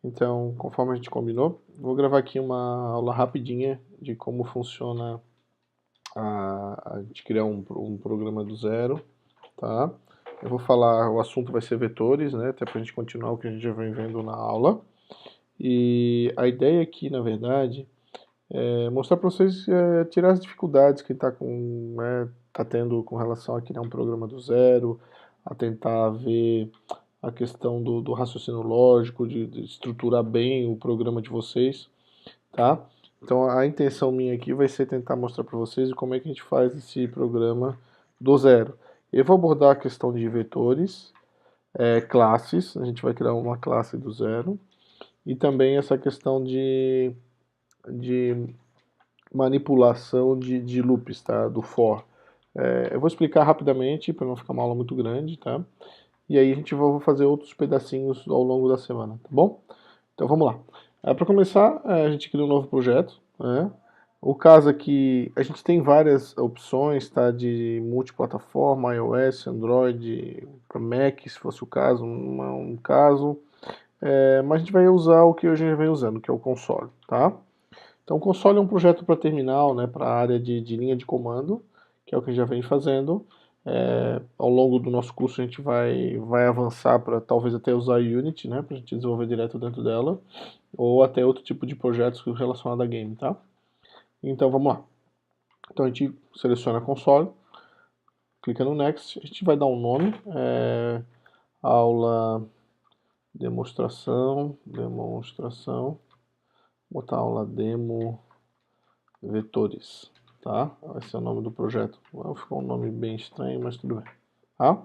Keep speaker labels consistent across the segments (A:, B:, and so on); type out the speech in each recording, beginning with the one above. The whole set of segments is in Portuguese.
A: Então, conforme a gente combinou, vou gravar aqui uma aula rapidinha de como funciona a gente criar um programa do zero, tá? Eu vou falar, o assunto vai ser vetores, né? Até para a gente continuar o que a gente já vem vendo na aula. E a ideia aqui, na verdade, é mostrar para vocês tirar as dificuldades que tá tendo com relação a criar um programa do zero, a tentar ver a questão do raciocínio lógico, de estruturar bem o programa de vocês, tá? Então a intenção minha aqui vai ser tentar mostrar para vocês como é que a gente faz esse programa do zero. Eu vou abordar a questão de vetores, classes, a gente vai criar uma classe do zero, e também essa questão de manipulação de loops, tá? Do for. Eu vou explicar rapidamente para não ficar uma aula muito grande, tá? E aí a gente vai fazer outros pedacinhos ao longo da semana, tá bom? Então vamos lá. Para começar, a gente cria um novo projeto, né? O caso aqui, a gente tem várias opções, tá? De multiplataforma, iOS, Android, para Mac, se fosse o caso, um caso. Mas a gente vai usar o que a gente vem usando, que é o console, tá? Então o console é um projeto para terminal, né? Para a área de linha de comando, que é o que a gente já vem fazendo. Ao longo do nosso curso a gente vai avançar para talvez até usar Unity, né, para a gente desenvolver direto dentro dela, ou até outro tipo de projetos relacionados a game, tá? Então vamos lá. Então a gente seleciona a console, clica no Next, a gente vai dar um nome, aula demonstração, botar aula demo vetores, tá? Vai ser o nome do projeto. Ficou um nome bem estranho, mas tudo bem, tá?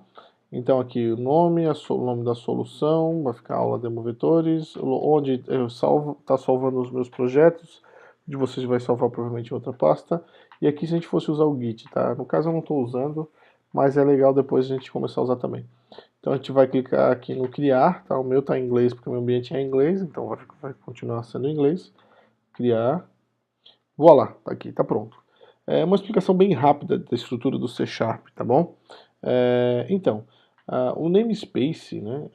A: Então aqui o nome, o nome da solução, vai ficar aula demo vetores, onde eu tá salvando os meus projetos, de vocês vai salvar provavelmente em outra pasta. E aqui se a gente fosse usar o Git, tá? No caso eu não estou usando, mas é legal depois a gente começar a usar também. Então a gente vai clicar aqui no criar, tá? O meu tá em inglês porque o meu ambiente é em inglês, então vai continuar sendo em inglês. Criar. Voilá, tá aqui, tá pronto. É uma explicação bem rápida da estrutura do C Sharp, tá bom? Então, o namespace, né,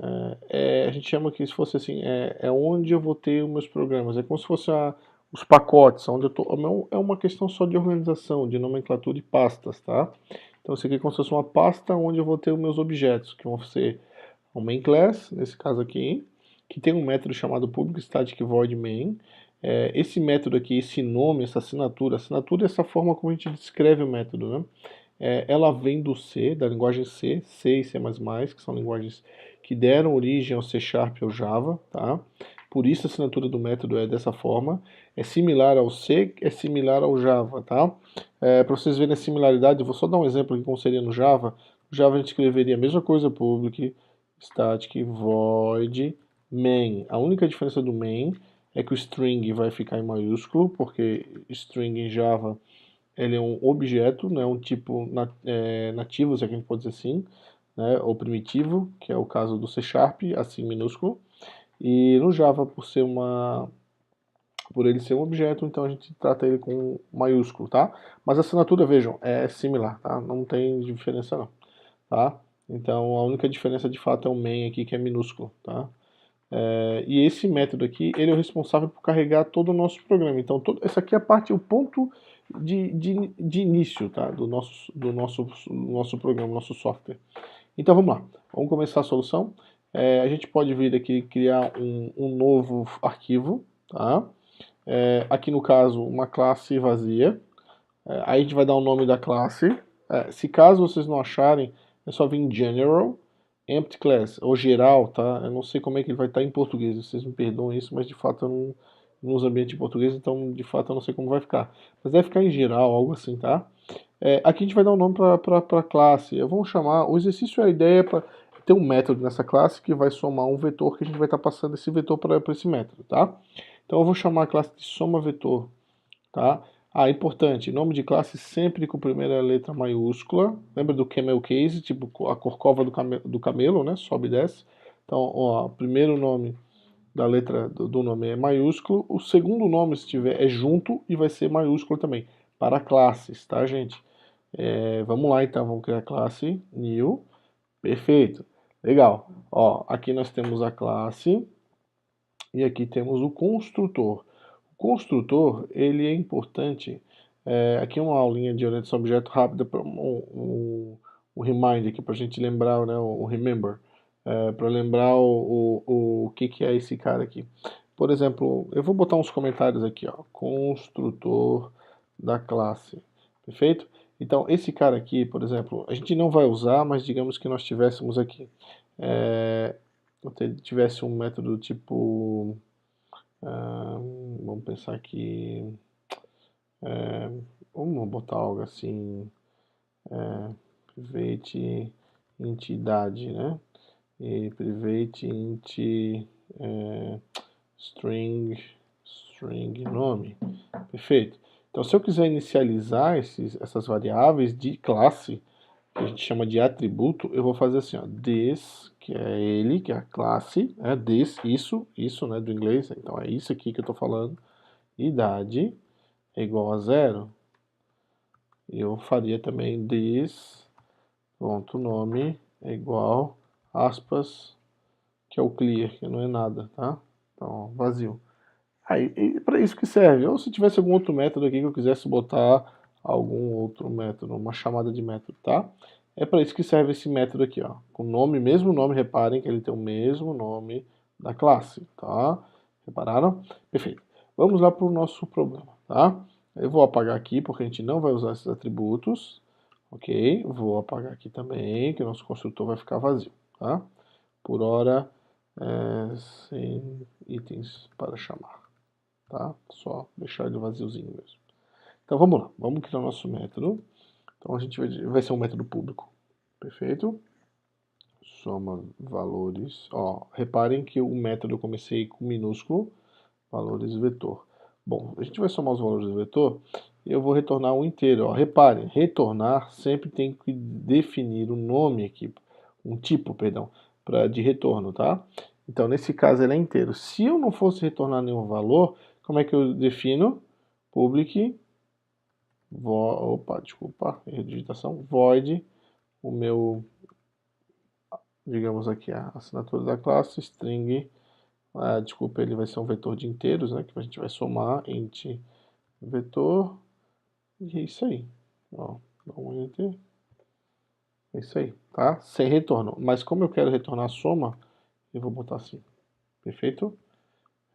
A: a gente chama que se fosse assim, onde eu vou ter os meus programas, é como se fosse os pacotes, onde eu tô, é uma questão só de organização, de nomenclatura e pastas, tá? Então isso aqui é como se fosse uma pasta onde eu vou ter os meus objetos, que vão ser o main class, nesse caso aqui, que tem um método chamado public static void main. Esse método aqui, esse nome, essa assinatura é essa forma como a gente descreve o método, né? Ela vem do C, da linguagem C, C e C++, que são linguagens que deram origem ao C Sharp e ao Java, tá? Por isso a assinatura do método é dessa forma. É similar ao C, é similar ao Java, tá? Para vocês verem a similaridade, eu vou só dar um exemplo aqui como seria no Java. No Java a gente escreveria a mesma coisa, public, static, void, main. A única diferença do main é que o string vai ficar em maiúsculo, porque string em Java ele é um objeto, né, um tipo nativo, se é que a gente pode dizer assim, né, ou primitivo, que é o caso do C Sharp, assim minúsculo. E no Java, por ele ser um objeto, então a gente trata ele com maiúsculo, tá? Mas a assinatura, vejam, é similar, tá? Não tem diferença não, tá? Então a única diferença de fato é o main aqui, que é minúsculo, tá? E esse método aqui, ele é o responsável por carregar todo o nosso programa. Então, essa aqui é a parte, o ponto de início, tá? Do nosso programa, nosso software. Então, vamos lá. Vamos começar a solução. A gente pode vir aqui criar um novo arquivo, tá? Aqui no caso, uma classe vazia. Aí a gente vai dar o nome da classe. Se caso vocês não acharem, é só vir em General, Empty Class, ou geral, tá? Eu não sei como é que ele vai estar em português, vocês me perdoam isso, mas de fato eu não uso ambiente em português, então de fato eu não sei como vai ficar. Mas deve ficar em geral, algo assim, tá? Aqui a gente vai dar um nome para a classe. Eu vou chamar, o exercício é a ideia para ter um método nessa classe que vai somar um vetor que a gente vai estar passando esse vetor para esse método, tá? Então eu vou chamar a classe de soma vetor, tá? Importante, nome de classe sempre com a primeira letra maiúscula. Lembra do camel case, tipo a corcova do camelo, né? Sobe e desce. Então, ó, o primeiro nome da letra do nome é maiúsculo. O segundo nome, se tiver, é junto e vai ser maiúsculo também. Para classes, tá, gente? Vamos lá, então. Vamos criar a classe new. Perfeito. Legal. Ó, aqui nós temos a classe. E aqui temos o construtor. O construtor, ele é importante. Aqui uma aulinha de orientação a objeto rápida, um reminder aqui para a gente lembrar, né, o remember, para lembrar o que é esse cara aqui. Por exemplo, eu vou botar uns comentários aqui, ó, construtor da classe, perfeito? Então, esse cara aqui, por exemplo, a gente não vai usar, mas digamos que nós tivéssemos aqui, tivesse um método tipo, vamos pensar aqui, vamos botar algo assim, private entidade, né? E private int string nome, perfeito. Então, se eu quiser inicializar essas variáveis de classe, que a gente chama de atributo, eu vou fazer assim, ó, this, que é ele, que é a classe, né, this, isso, né, do inglês, então é isso aqui que eu estou falando, idade é igual a 0, e eu faria também this, ponto, nome é igual, aspas, que é o clear, que não é nada, tá? Então, vazio. Aí, para isso que serve. Ou se tivesse algum outro método aqui que eu quisesse botar algum outro método, uma chamada de método, tá? É para isso que serve esse método aqui, ó. Com nome, mesmo nome, reparem que ele tem o mesmo nome da classe, tá? Repararam? Perfeito. Vamos lá para o nosso problema, tá? Eu vou apagar aqui porque a gente não vai usar esses atributos, ok? Vou apagar aqui também, que o nosso construtor vai ficar vazio, tá? Por hora, sem itens para chamar. Tá? Só deixar ele vaziozinho mesmo. Então vamos lá, vamos criar o nosso método. Então a gente vai ser um método público, perfeito? Soma valores. Ó, reparem que o método eu comecei com minúsculo, valores vetor. Bom, a gente vai somar os valores do vetor e eu vou retornar um inteiro. Ó, reparem, retornar sempre tem que definir um nome aqui, um tipo, perdão, de retorno, tá? Então nesse caso ele é inteiro. Se eu não fosse retornar nenhum valor, como é que eu defino? Public, erro de digitação, void, o meu, digamos aqui, a assinatura da classe, string, desculpa, ele vai ser um vetor de inteiros, né, que a gente vai somar, int vetor, e é isso aí. Ó, dá um enter, é isso aí, tá? Sem retorno, mas como eu quero retornar a soma, eu vou botar assim, perfeito?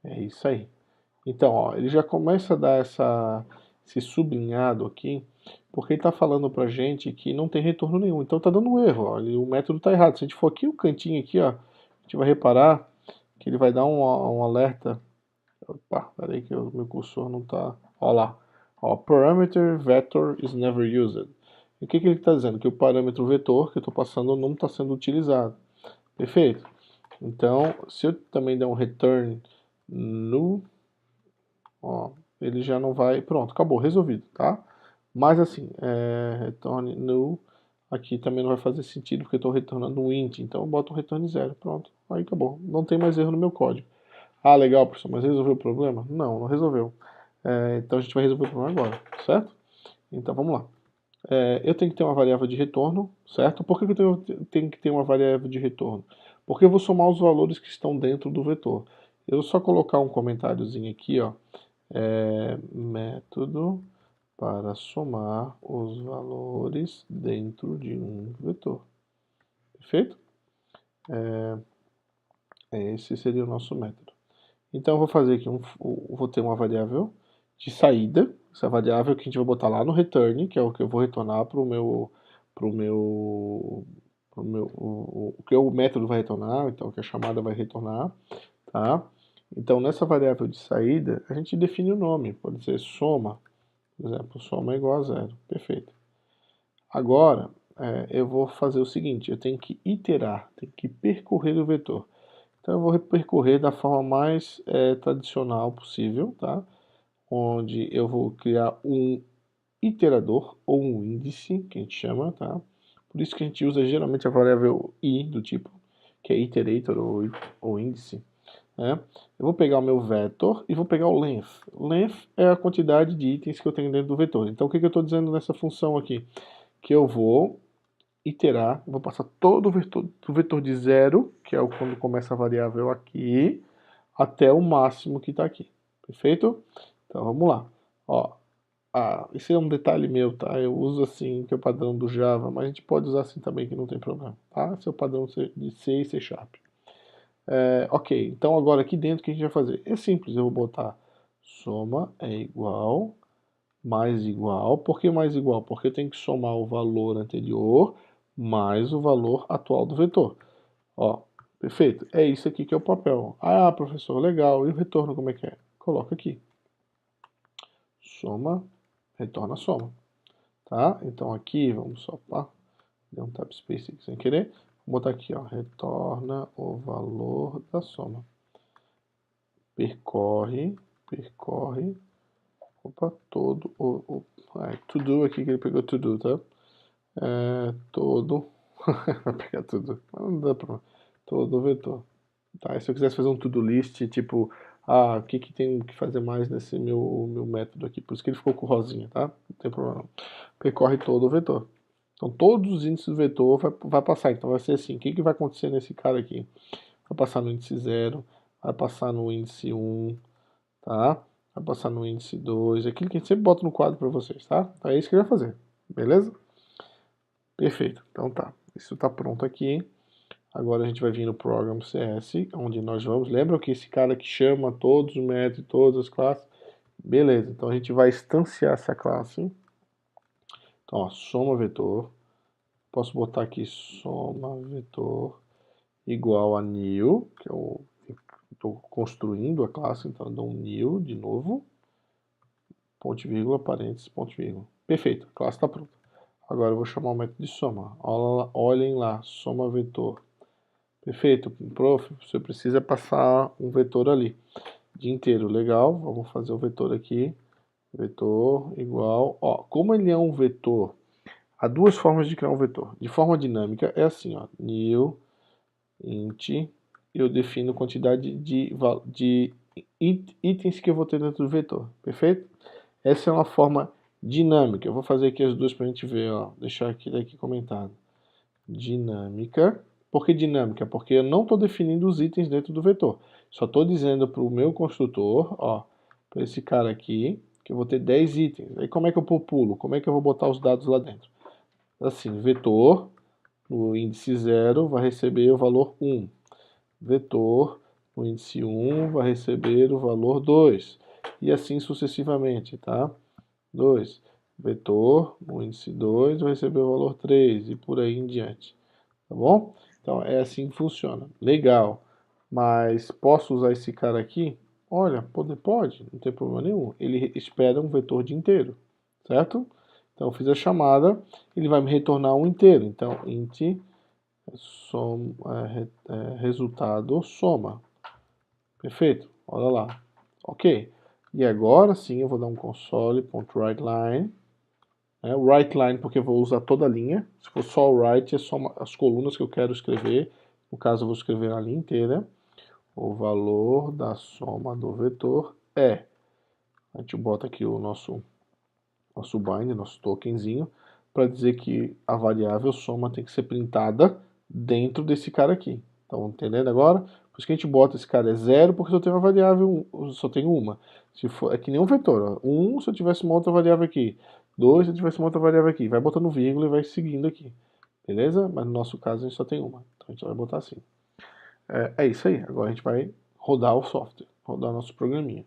A: É isso aí. Então, ó, ele já começa a dar esse sublinhado aqui, porque ele está falando para a gente que não tem retorno nenhum. Então está dando um erro, ó, o método está errado. Se a gente for aqui o cantinho aqui, ó, a gente vai reparar que ele vai dar um alerta. Opa, peraí que o meu cursor não está. Ó lá, ó, parameter vector is never used. E o que ele está dizendo? Que o parâmetro vetor que eu estou passando não está sendo utilizado. Perfeito? Então, se eu também der um return null, ó, ele já não vai, pronto, acabou, resolvido, tá? Mas assim, return null, aqui também não vai fazer sentido porque eu estou retornando um int, então eu boto um return 0, pronto, aí acabou, não tem mais erro no meu código. Ah, legal, professor, mas resolveu o problema? Não, não resolveu. Então a gente vai resolver o problema agora, certo? Então vamos lá. Eu tenho que ter uma variável de retorno, certo? Por que eu tenho que ter uma variável de retorno? Porque eu vou somar os valores que estão dentro do vetor. Eu vou só colocar um comentáriozinho aqui, ó, método para somar os valores dentro de um vetor. Perfeito? Esse seria o nosso método. Então eu vou fazer aqui vou ter uma variável de saída, essa variável que a gente vai botar lá no return, que é o que eu vou retornar para o que o método vai retornar, então que a chamada vai retornar, tá? Então nessa variável de saída a gente define o nome, pode ser soma, por exemplo, soma é igual a 0, perfeito. Agora eu vou fazer o seguinte, eu tenho que iterar, tenho que percorrer o vetor. Então eu vou percorrer da forma mais tradicional possível, tá? Onde eu vou criar um iterador ou um índice, que a gente chama, tá? Por isso que a gente usa geralmente a variável i do tipo, que é iterator ou índice. Né? Eu vou pegar o meu vetor e vou pegar o length. Length é a quantidade de itens que eu tenho dentro do vetor. Então o que eu estou dizendo nessa função aqui? Que eu vou iterar, vou passar todo o vetor de 0, que é quando começa a variável aqui, até o máximo que está aqui. Perfeito? Então vamos lá. Ó, esse é um detalhe meu, tá? Eu uso assim, que é o padrão do Java, mas a gente pode usar assim também, que não tem problema, tá? Esse é o padrão de C e C Sharp. Ok, então agora aqui dentro o que a gente vai fazer? É simples, eu vou botar soma é igual, mais igual. Por que mais igual? Porque eu tenho que somar o valor anterior mais o valor atual do vetor. Ó, perfeito. É isso aqui que é o papel. Ah, professor, legal. E o retorno como é que é? Coloca aqui. Soma, retorna a soma. Tá? Então aqui, vamos só para deu um tab space aqui sem querer. Vou botar aqui, ó, retorna o valor da soma. Percorre, opa, todo to do aqui que ele pegou to do, tá? Todo, vai pegar tudo, mas não dá pra, todo vetor. Tá? E se eu quisesse fazer um to-do list, tipo, o que que tem que fazer mais nesse meu método aqui? Por isso que ele ficou com rosinha, tá? Não tem problema não. Percorre todo o vetor. Então todos os índices do vetor vai passar. Então vai ser assim, o que que vai acontecer nesse cara aqui? Vai passar no índice 0, vai passar no índice 1, tá? Vai passar no índice 2, aquilo que a gente sempre bota no quadro para vocês, tá? Então é isso que ele vai fazer, beleza? Perfeito, então tá. Isso tá pronto aqui. Agora a gente vai vir no Program CS, onde nós vamos... Lembra que esse cara que chama todos os métodos, todas as classes? Beleza, então a gente vai instanciar essa classe. Então, ó, soma vetor. Posso botar aqui soma vetor igual a new, que eu estou construindo a classe, então eu dou um new de novo. Ponto vírgula, parênteses, ponto vírgula. Perfeito, a classe está pronta. Agora eu vou chamar o método de soma. Olhem lá, soma vetor. Perfeito, prof, você precisa passar um vetor ali. Dia inteiro, legal, vamos fazer o vetor aqui. Vetor igual, ó, como ele é um vetor, há duas formas de criar um vetor. De forma dinâmica é assim, ó, new int, eu defino quantidade de itens que eu vou ter dentro do vetor, perfeito? Essa é uma forma dinâmica. Eu vou fazer aqui as duas para a gente ver, ó, deixar aqui daqui comentado. Dinâmica. Por que dinâmica? Porque eu não estou definindo os itens dentro do vetor. Só estou dizendo para o meu construtor, ó, para esse cara aqui, que eu vou ter 10 itens. Aí como é que eu populo? Como é que eu vou botar os dados lá dentro? Assim, vetor, no índice 0 vai receber o valor 1. Vetor, no índice 1 vai receber o valor 2. E assim sucessivamente, tá? 2. Vetor, no índice 2 vai receber o valor 3 e por aí em diante. Tá bom? Então é assim que funciona. Legal. Mas posso usar esse cara aqui? Olha, pode, não tem problema nenhum. Ele espera um vetor de inteiro, certo? Então eu fiz a chamada, ele vai me retornar um inteiro. Então int resultado soma. Perfeito? Olha lá. Ok. E agora sim eu vou dar um console.writeLine. O writeLine porque eu vou usar toda a linha. Se for só o write, é só as colunas que eu quero escrever. No caso, eu vou escrever a linha inteira. O valor da soma do vetor é. A gente bota aqui o nosso bind, nosso tokenzinho, para dizer que a variável soma tem que ser printada dentro desse cara aqui. Estão entendendo agora? Por isso que a gente bota esse cara é 0, porque só tem uma variável, só tem uma. Se for, é que nem um vetor. 1 se eu tivesse uma outra variável aqui. 2 se eu tivesse uma outra variável aqui. Vai botando vírgula e vai seguindo aqui. Beleza? Mas no nosso caso a gente só tem uma. Então a gente vai botar assim. É isso aí. Agora a gente vai rodar o software. Rodar nosso programinha.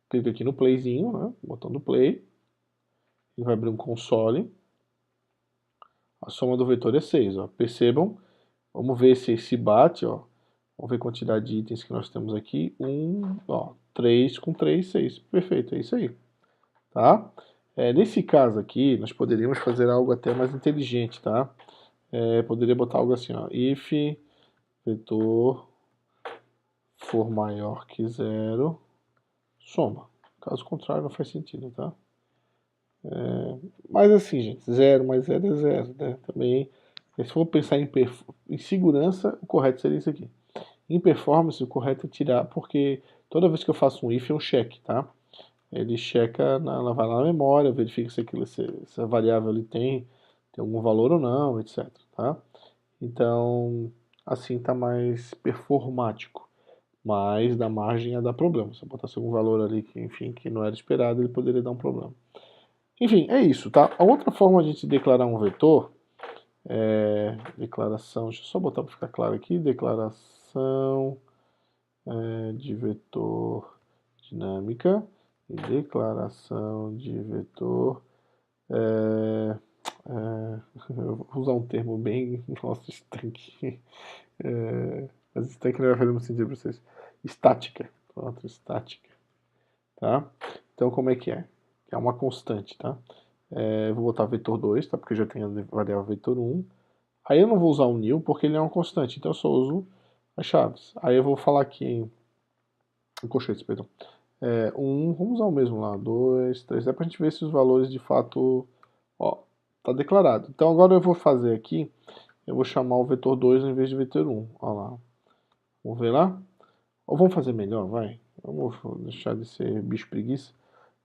A: Clica aqui no playzinho, né? Botão do play. Ele vai abrir um console. A soma do vetor é 6. Ó. Percebam. Vamos ver se bate. Ó. Vamos ver a quantidade de itens que nós temos aqui. 3 com 3, 6. Perfeito, é isso aí. Tá? Nesse caso aqui, nós poderíamos fazer algo até mais inteligente, tá? Poderia botar algo assim, ó. If vetor for maior que 0, soma. Caso contrário, não faz sentido, tá? Mas assim, gente, 0 mais 0 é 0, né? Também, se for pensar em segurança, o correto seria isso aqui. Em performance, o correto é tirar, porque toda vez que eu faço um if é um check, tá? Ele checa, ela vai lá na memória, verifica se essa variável ali tem algum valor ou não, etc, tá? Então, assim tá mais performático. mas da margem a dar problema. Se eu botasse algum valor ali que, enfim, que não era esperado, ele poderia dar um problema. Enfim, é isso, tá? A outra forma de a gente declarar um vetor é declaração, deixa eu só botar para ficar claro aqui, declaração de vetor dinâmica e declaração de vetor eu vou usar um termo bem, nossa, estanque, mas estanque não vai fazer muito sentido para vocês, estática, pronto, estática, tá? Então como é que é? É uma constante, tá? Eu vou botar vetor 2, tá? Porque eu já tenho a variável vetor 1. Aí eu não vou usar o new porque ele é uma constante, então eu só uso as chaves. Aí eu vou falar aqui em colchetes, perdão. Vamos usar o mesmo lá, 2, 3, é pra gente ver se os valores de fato, ó, tá declarado. Então agora eu vou fazer aqui, eu vou chamar o vetor 2 em vez de vetor 1, ó lá. Vamos ver lá? Ou vamos fazer melhor, vai. Vamos deixar de ser bicho preguiça.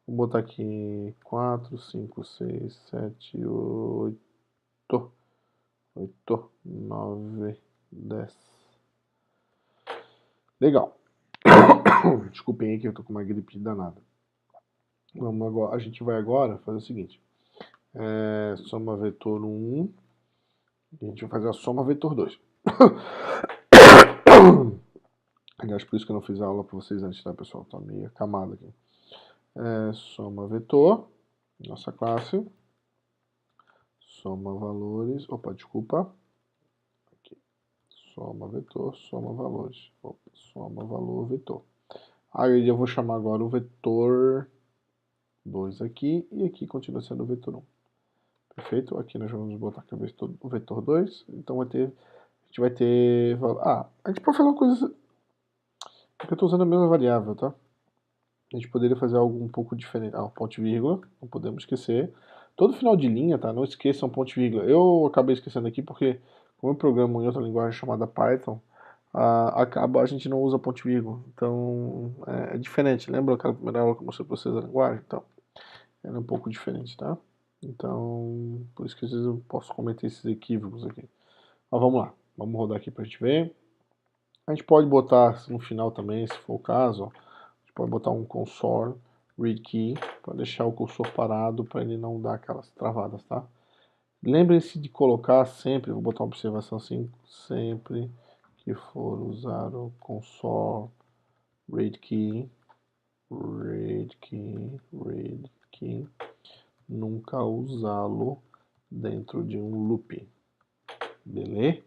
A: Vou botar aqui 4, 5, 6, 7, 8, 9, 10. Legal. Desculpem aí que eu tô com uma gripe danada. Vamos agora, a gente vai agora fazer o seguinte. Soma vetor 1. E a gente vai fazer a soma vetor 2. Aliás, por isso que eu não fiz a aula para vocês antes, tá, pessoal? Tá meio acamado aqui. Soma vetor, nossa classe. Soma valores. Opa, desculpa. Aqui. Soma vetor, soma valores. Opa, soma valor vetor. Aí eu vou chamar agora o vetor 2 aqui. E aqui continua sendo o vetor 1. Perfeito? Aqui nós vamos botar aqui o vetor 2. Então a gente vai ter. A gente pode fazer uma coisa. Porque eu estou usando a mesma variável, tá? A gente poderia fazer algo um pouco diferente. Ponto e vírgula, não podemos esquecer. Todo final de linha, tá? Não esqueçam ponto e vírgula. Eu acabei esquecendo aqui porque, como eu programo em outra linguagem chamada Python, a gente não usa ponto e vírgula. Então, é diferente. Lembra aquela primeira aula que eu mostrei para vocês a linguagem? Então, é um pouco diferente, tá? Então, por isso que às vezes eu posso cometer esses equívocos aqui. Mas vamos lá. Vamos rodar aqui para a gente ver. A gente pode botar no final também, se for o caso, ó, a gente pode botar um console read key para deixar o cursor parado para ele não dar aquelas travadas, tá? Lembrem-se de colocar sempre, vou botar uma observação assim, sempre que for usar o console read key, nunca usá-lo dentro de um loop, beleza?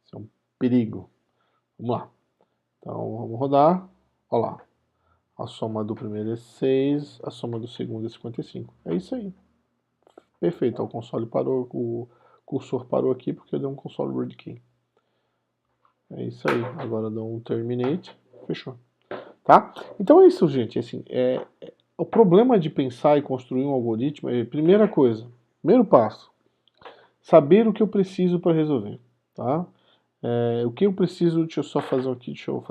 A: Isso é um perigo. Vamos lá. Então vamos rodar. Olha lá. A soma do primeiro é 6, a soma do segundo é 55. É isso aí. Perfeito. O console parou, o cursor parou aqui porque eu dei um console read key. É isso aí. Agora dou um terminate. Fechou. Tá? Então é isso, gente. Assim, o problema de pensar e construir um algoritmo é, primeira coisa, primeiro passo, saber o que eu preciso para resolver. Tá? O que eu preciso, deixa eu só fazer aqui, deixa eu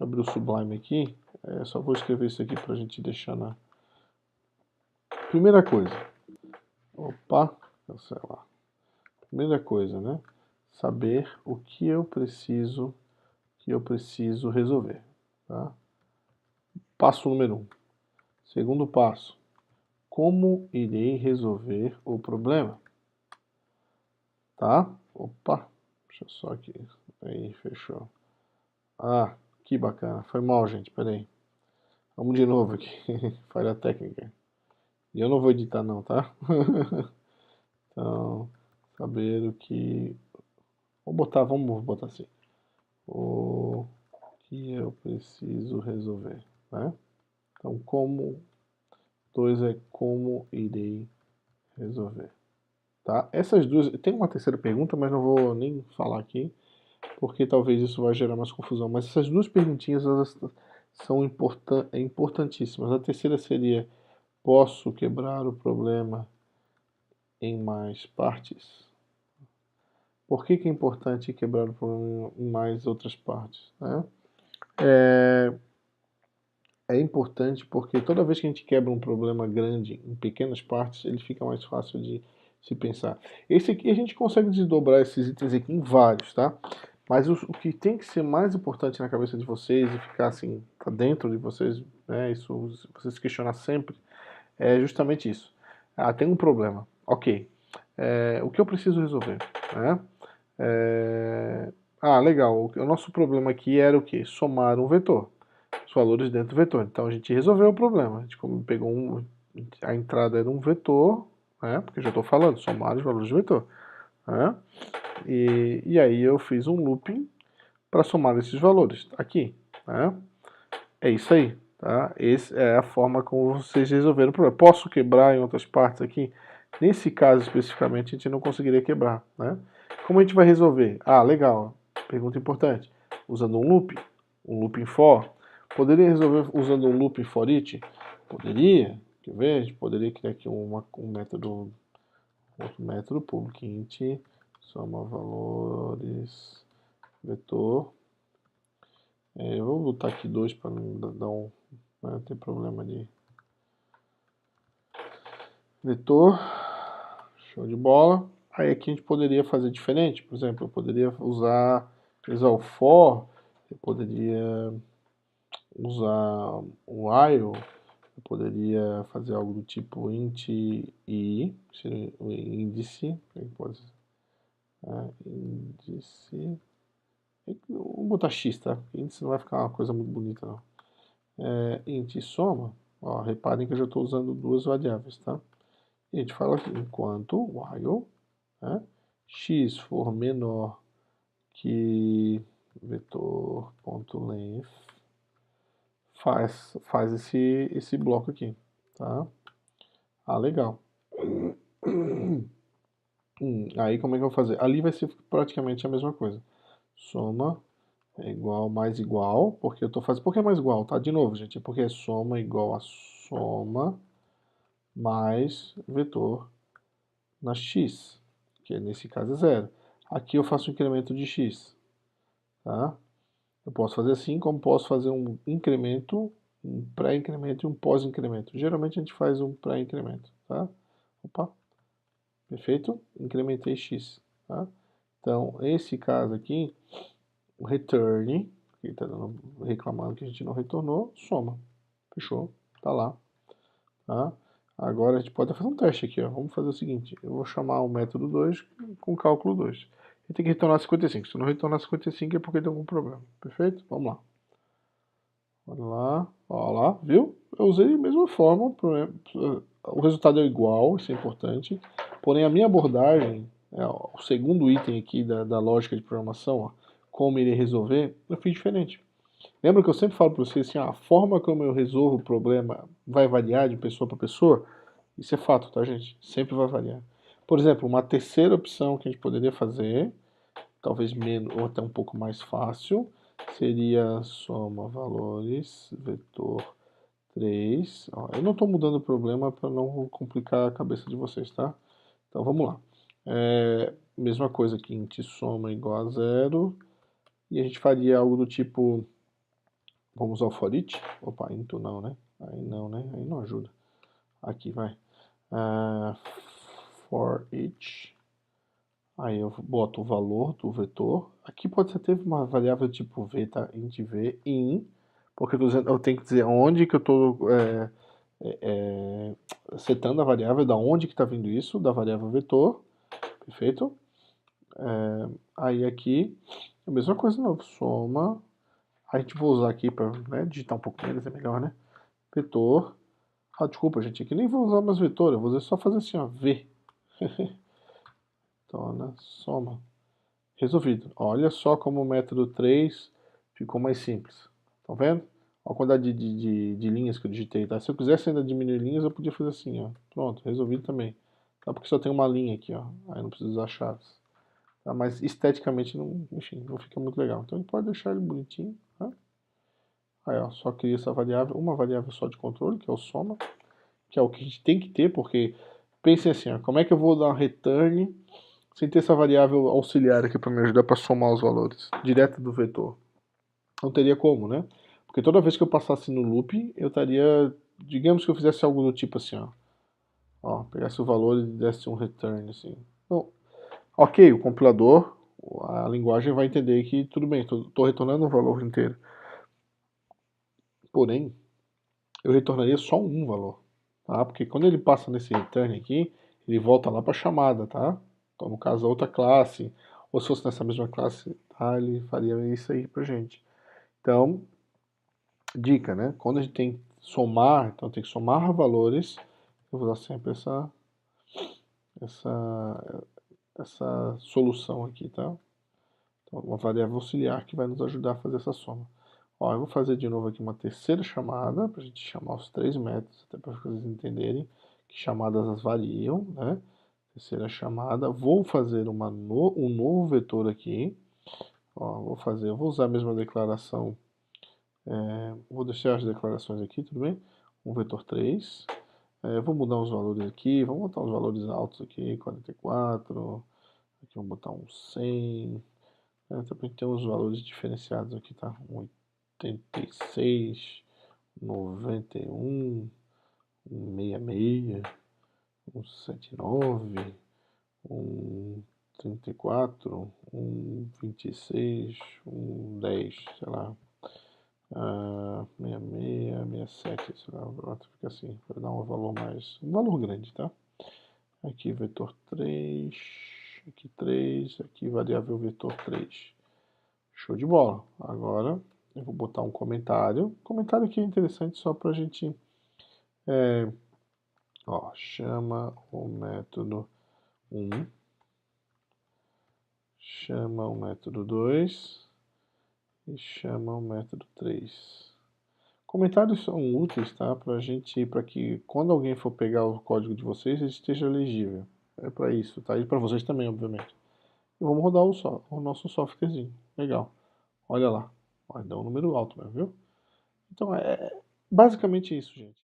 A: abrir o Sublime aqui. Só vou escrever isso aqui para a gente deixar na... Primeira coisa. Opa, cancelar. Primeira coisa, né? Saber o que eu preciso resolver. Tá? Passo número 1. Segundo passo. Como irei resolver o problema? Tá? Opa, deixa eu só aqui. Aí, fechou. Que bacana. Foi mal, gente. Pera aí. Vamos de novo aqui. Falha técnica. E eu não vou editar não, tá? Então, saber o que... Vamos botar assim. O que eu preciso resolver, né? Então, como... 2 é como irei resolver. Tá? Essas duas... Tem uma terceira pergunta, mas não vou nem falar aqui, porque talvez isso vai gerar mais confusão. Mas essas duas perguntinhas, elas são importantíssimas. A terceira seria, posso quebrar o problema em mais partes? Por que é importante quebrar o problema em mais outras partes? Né? É importante porque toda vez que a gente quebra um problema grande em pequenas partes, ele fica mais fácil de se pensar. Esse aqui a gente consegue desdobrar esses itens aqui em vários, tá? Mas o que tem que ser mais importante na cabeça de vocês e ficar assim, tá dentro de vocês, né, isso vocês questionar sempre, é justamente isso. Ah, tem um problema. Ok. O que eu preciso resolver? Né? Legal. O nosso problema aqui era o quê? Somar um vetor. Os valores dentro do vetor. Então a gente resolveu o problema. A gente pegou a entrada era um vetor, né? Porque eu já estou falando, somar os valores do vetor. Né? E aí eu fiz um looping para somar esses valores aqui. Né? É isso aí. Tá? Essa é a forma como vocês resolveram o problema. Posso quebrar em outras partes aqui? Nesse caso especificamente a gente não conseguiria quebrar. Né? Como a gente vai resolver? Ah, legal. Pergunta importante. Usando um looping for. Poderia resolver usando um looping for each? Poderia. Quer ver? A gente poderia criar aqui um método, outro método, public int, soma valores, vetor. Eu vou botar aqui 2 para não ter problema de vetor. Show de bola. Aí aqui a gente poderia fazer diferente. Por exemplo, eu poderia usar o for, eu poderia usar o while, eu poderia fazer algo do tipo int i, seria o índice, pode índice, vou botar x, tá? Índice não vai ficar uma coisa muito bonita não. Int soma, ó, reparem que eu já estou usando duas variáveis, tá? E a gente fala aqui, enquanto while, né, x for menor que vetor.length, faz esse bloco aqui, tá? Ah, legal. Aí como é que eu vou fazer? Ali vai ser praticamente a mesma coisa. Soma é igual mais igual, porque eu estou fazendo... Por que mais igual? Tá? De novo, gente, é porque é soma igual a soma mais vetor na x, que nesse caso é zero. Aqui eu faço um incremento de x, tá? Eu posso fazer assim, como posso fazer um incremento, um pré-incremento e um pós-incremento. Geralmente a gente faz um pré-incremento, tá? Opa, perfeito? Incrementei x, tá? Então, esse caso aqui, o return, que está reclamando que a gente não retornou, soma. Fechou? Tá lá. Tá? Agora a gente pode fazer um teste aqui, ó. Vamos fazer o seguinte, eu vou chamar o método 2 com cálculo 2. Ele tem que retornar 55. Se não retornar 55 é porque tem algum problema. Perfeito? Vamos lá. Olha lá, olha lá, viu? Eu usei a mesma forma, o resultado é igual, isso é importante. Porém, a minha abordagem, o segundo item aqui da lógica de programação, ó, como irei resolver, eu fiz diferente. Lembra que eu sempre falo para vocês assim, a forma como eu resolvo o problema vai variar de pessoa para pessoa? Isso é fato, tá, gente? Sempre vai variar. Por exemplo, uma terceira opção que a gente poderia fazer, talvez menos ou até um pouco mais fácil, seria soma valores, vetor 3. Ó, eu não estou mudando o problema para não complicar a cabeça de vocês, tá? Então vamos lá. Mesma coisa aqui, int soma igual a zero. E a gente faria algo do tipo, vamos usar o for each. Opa, into não, né? Aí não, né? Aí não ajuda. Aqui vai. For each. Aí eu boto o valor do vetor. Aqui pode ser até uma variável tipo v, tá? Int v in, porque eu tenho que dizer onde que eu estou setando a variável, da onde que está vindo isso, da variável vetor. Perfeito? Aí aqui, a mesma coisa de novo, soma. A gente vai usar aqui para digitar um pouco menos, é melhor, né? Vetor. Ah, desculpa, gente, aqui nem vou usar mais vetor, eu vou só fazer assim, ó, v. Então, né, soma. Resolvido. Olha só como o método 3 ficou mais simples. Estão vendo? Olha a quantidade de linhas que eu digitei. Tá? Se eu quisesse ainda diminuir linhas, eu podia fazer assim. Ó. Pronto, resolvido também. Tá? Porque só tem uma linha aqui. Ó. Aí não preciso usar chaves. Tá? Mas esteticamente, não, enfim, não fica muito legal. Então a gente pode deixar ele bonitinho. Tá? Aí, ó, só cria essa variável, uma variável só de controle, que é o soma. Que é o que a gente tem que ter, porque pensem assim, ó, como é que eu vou dar um return sem ter essa variável auxiliar aqui para me ajudar para somar os valores, direto do vetor. Não teria como, né? Porque toda vez que eu passasse no loop, eu estaria, digamos que eu fizesse algo do tipo assim, ó, pegasse o valor e desse um return, assim. Então, ok, o compilador, a linguagem vai entender que tudo bem, estou retornando um valor inteiro. Porém, eu retornaria só um valor, tá? Porque quando ele passa nesse return aqui, ele volta lá para a chamada, tá? Então, no caso, a outra classe, ou se fosse nessa mesma classe, tá? Ele faria isso aí pra gente. Então, dica, né? Quando a gente tem que somar, então tem que somar valores, eu vou usar sempre essa, essa solução aqui, tá? Então, uma variável auxiliar que vai nos ajudar a fazer essa soma. Ó, eu vou fazer de novo aqui uma terceira chamada, para a gente chamar os três métodos, até para vocês entenderem que chamadas as variam, né? Terceira chamada, vou fazer um novo vetor aqui. Ó, vou usar a mesma declaração, vou deixar as declarações aqui, tudo bem? Um vetor 3. Vou mudar os valores aqui, vamos botar os valores altos aqui, 44, aqui vamos botar um 100, também tem os valores diferenciados aqui, tá? 86, 91, 66, 79, 34, 26, 10, sei lá, 66, 67, sei lá, pronto, fica assim, para dar um valor um valor grande, tá? Aqui vetor 3, aqui 3, aqui variável vetor 3. Show de bola. Agora eu vou botar um comentário. Comentário aqui é interessante só para a gente... ó, chama o método 1, chama o método 2 e chama o método 3. Comentários são úteis, tá? Para que quando alguém for pegar o código de vocês, ele esteja legível. É para isso, tá? E para vocês também, obviamente. E vamos rodar o nosso softwarezinho. Legal. Olha lá. Vai dar um número alto, viu? Então é basicamente isso, gente.